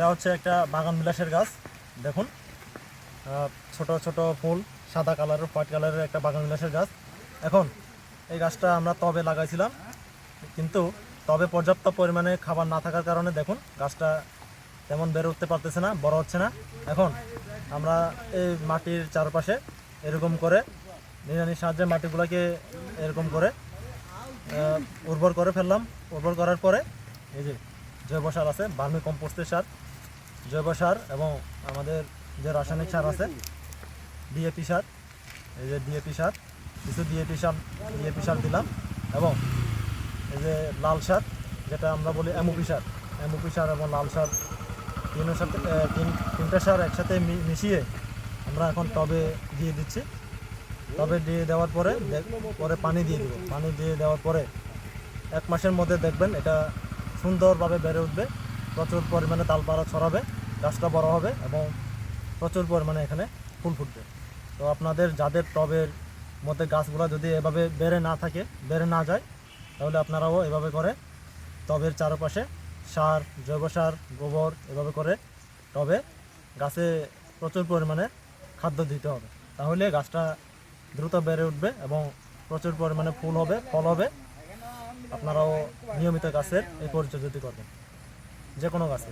এটা হচ্ছে একটা বাগান বিলাসের গাছ। দেখুন ছোট ছোট ফুল, সাদা কালারের, হোয়াইট কালারের একটা বাগান বিলাসের গাছ। এখন এই গাছটা আমরা টবে লাগাইছিলাম, কিন্তু টবে পর্যাপ্ত পরিমাণে খাবার না থাকার কারণে দেখুন গাছটা তেমন বেড়ে উঠতে পারতেছে না, বড় হচ্ছে না। এখন আমরা এই মাটির চারপাশে এরকম করে নিড়ানির সাহায্যে মাটিগুলোকে এরকম করে উর্বর করে ফেললাম। উর্বর করার পরে এই যে জৈব সার আছে, ভার্মি কম্পোস্টের সার, জৈব সার এবং আমাদের যে রাসায়নিক সার আছে ডিএপি সার, এই যে ডিএপি সার, কিছু ডিএপি সার দিলাম। এবং এই যে লাল সার, যেটা আমরা বলি এমওপি সার এবং লাল সার, তিনটা সার একসাথে মিশিয়ে আমরা এখন টবে দিয়ে দিচ্ছি। টবে দিয়ে দেওয়ার পরে পানি দিয়ে দেবো। পানি দিয়ে দেওয়ার পরে 1 মাসের মধ্যে দেখবেন এটা সুন্দরভাবে বেড়ে উঠবে, প্রচুর পরিমাণে ডালপালা ছড়াবে, গাছটা বড় হবে এবং প্রচুর পরিমাণে এখানে ফুল ফুটবে। তো আপনাদের যাদের টবের মধ্যে গাছগুলো যদি এভাবে বেড়ে না যায়, তাহলে আপনারাও এভাবে করে টবের চারপাশে সার, জৈব সার, গোবর এভাবে করে টবে গাছে প্রচুর পরিমাণে খাদ্য দিতে হবে। তাহলে গাছটা দ্রুত বেড়ে উঠবে এবং প্রচুর পরিমাণে ফুল হবে, ফল হবে। আপনারাও নিয়মিত গাছের এই পরিচর্যা করবেন, যে কোনো গাছে।